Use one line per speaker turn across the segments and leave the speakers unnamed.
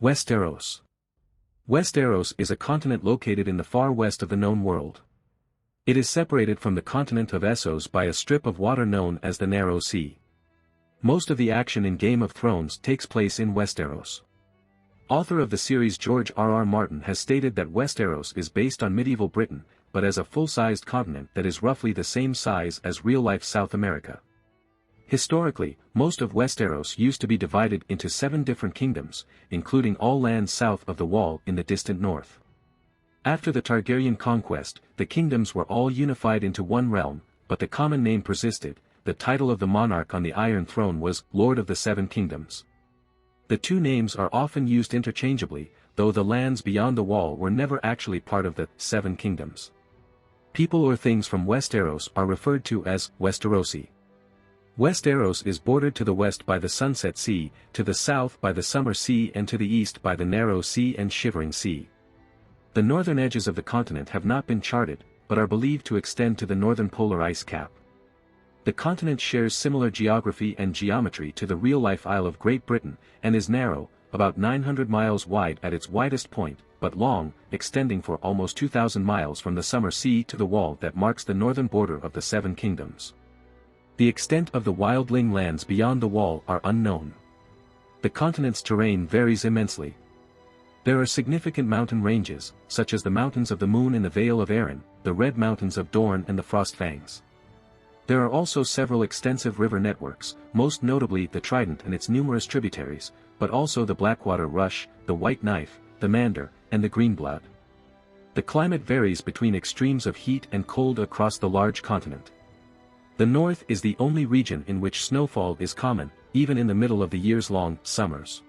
Westeros. Westeros is a continent located in the far west of the known world. It is separated from the continent of Essos by a strip of water known as the Narrow Sea. Most of the action in Game of Thrones takes place in Westeros. Author of the series George R.R. Martin has stated that Westeros is based on medieval Britain, but as a full-sized continent that is roughly the same size as real-life South America. Historically, most of Westeros used to be divided into 7 different kingdoms, including all lands south of the Wall in the distant north. After the Targaryen conquest, the kingdoms were all unified into one realm, but the common name persisted. The title of the monarch on the Iron Throne was Lord of the Seven Kingdoms. The two names are often used interchangeably, though the lands beyond the Wall were never actually part of the Seven Kingdoms. People or things from Westeros are referred to as Westerosi. Westeros is bordered to the west by the Sunset Sea, to the south by the Summer Sea and to the east by the Narrow Sea and Shivering Sea. The northern edges of the continent have not been charted, but are believed to extend to the northern polar ice cap. The continent shares similar geography and geometry to the real-life Isle of Great Britain, and is narrow, about 900 miles wide at its widest point, but long, extending for almost 2,000 miles from the Summer Sea to the wall that marks the northern border of the Seven Kingdoms. The extent of the wildling lands beyond the Wall are unknown. The continent's terrain varies immensely. There are significant mountain ranges, such as the Mountains of the Moon in the Vale of Arryn, the Red Mountains of Dorne and the Frostfangs. There are also several extensive river networks, most notably the Trident and its numerous tributaries, but also the Blackwater Rush, the White Knife, the Mander, and the Greenblood. The climate varies between extremes of heat and cold across the large continent. The north is the only region in which snowfall is common, even in the middle of the years-long summers.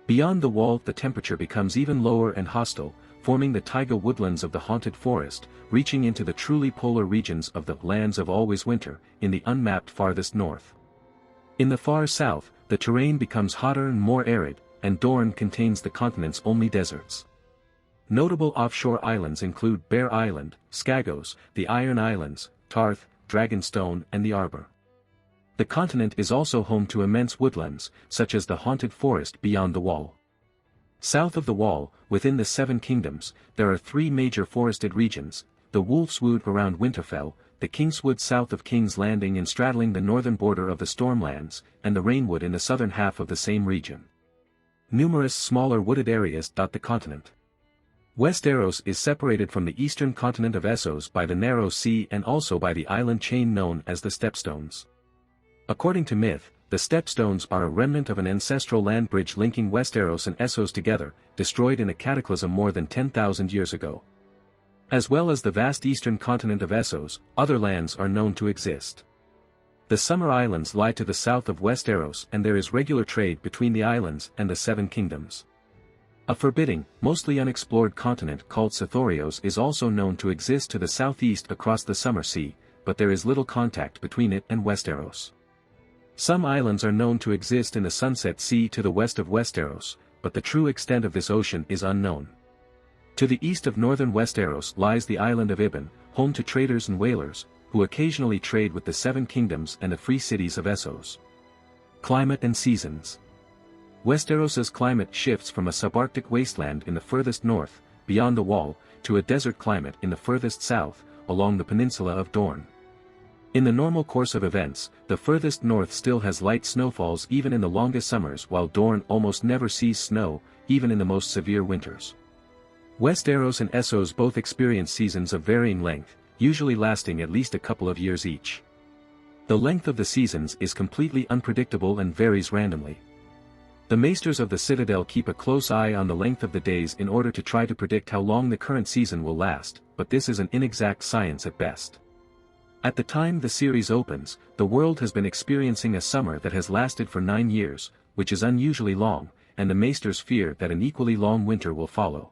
Beyond the Wall the temperature becomes even lower and hostile, forming the taiga woodlands of the haunted forest, reaching into the truly polar regions of the lands of always winter, in the unmapped farthest north. In the far south, the terrain becomes hotter and more arid, and Dorne contains the continent's only deserts. Notable offshore islands include Bear Island, Skagos, the Iron Islands, Tarth, Dragonstone and the Arbor. The continent is also home to immense woodlands, such as the haunted forest beyond the Wall. South of the Wall, within the Seven Kingdoms, there are 3 major forested regions, the Wolfswood around Winterfell, the Kingswood south of King's Landing and straddling the northern border of the Stormlands, and the Rainwood in the southern half of the same region. Numerous smaller wooded areas dot the continent. Westeros is separated from the eastern continent of Essos by the Narrow Sea and also by the island chain known as the Stepstones. According to myth, the Stepstones are a remnant of an ancestral land bridge linking Westeros and Essos together, destroyed in a cataclysm more than 10,000 years ago. As well as the vast eastern continent of Essos, other lands are known to exist. The Summer Islands lie to the south of Westeros and there is regular trade between the islands and the Seven Kingdoms. A forbidding, mostly unexplored continent called Sithorios is also known to exist to the southeast across the Summer Sea, but there is little contact between it and Westeros. Some islands are known to exist in the Sunset Sea to the west of Westeros, but the true extent of this ocean is unknown. To the east of northern Westeros lies the island of Ibn, home to traders and whalers, who occasionally trade with the Seven Kingdoms and the free cities of Essos. Climate and seasons. Westeros's climate shifts from a subarctic wasteland in the furthest north, beyond the Wall, to a desert climate in the furthest south, along the peninsula of Dorne. In the normal course of events, the furthest north still has light snowfalls even in the longest summers while Dorne almost never sees snow, even in the most severe winters. Westeros and Essos both experience seasons of varying length, usually lasting at least a couple of years each. The length of the seasons is completely unpredictable and varies randomly. The Maesters of the Citadel keep a close eye on the length of the days in order to try to predict how long the current season will last, but this is an inexact science at best. At the time the series opens, the world has been experiencing a summer that has lasted for 9 years, which is unusually long, and the Maesters fear that an equally long winter will follow.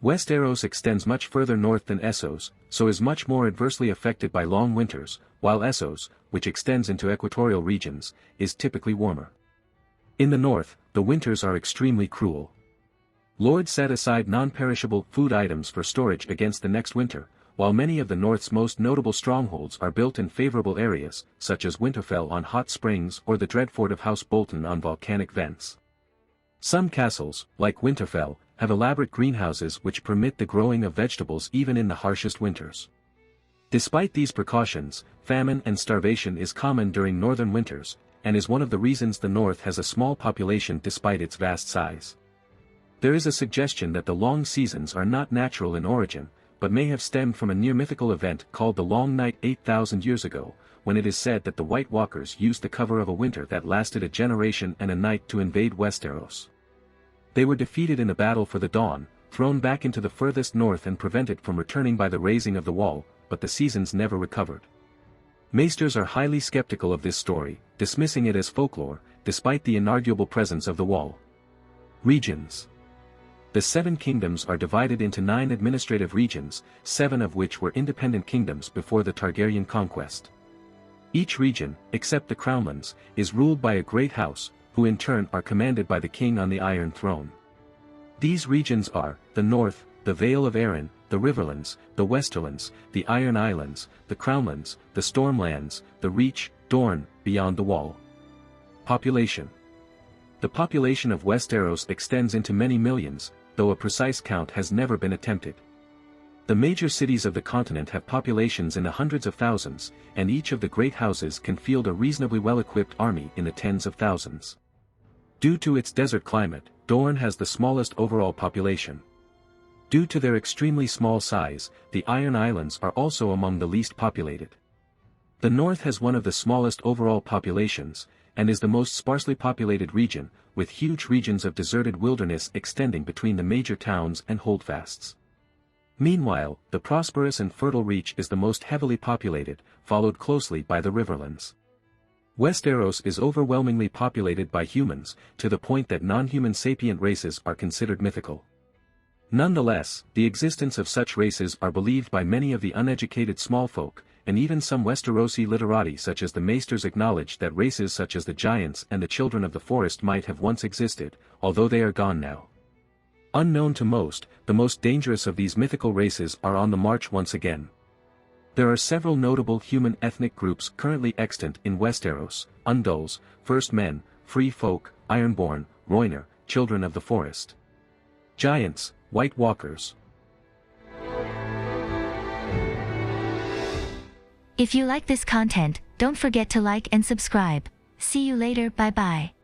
Westeros extends much further north than Essos, so is much more adversely affected by long winters, while Essos, which extends into equatorial regions, is typically warmer. In the north, the winters are extremely cruel. Lords set aside non-perishable food items for storage against the next winter, while many of the North's most notable strongholds are built in favorable areas, such as Winterfell on hot springs or the Dreadfort of House Bolton on volcanic vents. Some castles, like Winterfell, have elaborate greenhouses which permit the growing of vegetables even in the harshest winters. Despite these precautions, famine and starvation is common during northern winters, and is one of the reasons the north has a small population despite its vast size. There is a suggestion that the long seasons are not natural in origin, but may have stemmed from a near-mythical event called the Long Night 8,000 years ago, when it is said that the White Walkers used the cover of a winter that lasted a generation and a night to invade Westeros. They were defeated in a battle for the dawn, thrown back into the furthest north and prevented from returning by the raising of the wall, but the seasons never recovered. Maesters are highly skeptical of this story, dismissing it as folklore, despite the inarguable presence of the wall. Regions. The Seven Kingdoms are divided into 9 administrative regions, 7 of which were independent kingdoms before the Targaryen conquest. Each region, except the Crownlands, is ruled by a great house, who in turn are commanded by the king on the Iron Throne. These regions are, the North, the Vale of Arryn, the Riverlands, the Westerlands, the Iron Islands, the Crownlands, the Stormlands, the Reach, Dorne, beyond the Wall. Population. The population of Westeros extends into many millions, though a precise count has never been attempted. The major cities of the continent have populations in the hundreds of thousands, and each of the great houses can field a reasonably well-equipped army in the tens of thousands. Due to its desert climate, Dorne has the smallest overall population. Due to their extremely small size, the Iron Islands are also among the least populated. The North has one of the smallest overall populations, and is the most sparsely populated region, with huge regions of deserted wilderness extending between the major towns and holdfasts. Meanwhile, the prosperous and fertile Reach is the most heavily populated, followed closely by the Riverlands. Westeros is overwhelmingly populated by humans, to the point that non-human sapient races are considered mythical. Nonetheless, the existence of such races are believed by many of the uneducated smallfolk, and even some Westerosi literati such as the Maesters acknowledge that races such as the Giants and the Children of the Forest might have once existed, although they are gone now. Unknown to most, the most dangerous of these mythical races are on the march once again. There are several notable human ethnic groups currently extant in Westeros: Undulls, First Men, Free Folk, Ironborn, Rhoynar, Children of the Forest. Giants, White Walkers.
If you like this content, don't forget to like and subscribe. See you later, bye bye.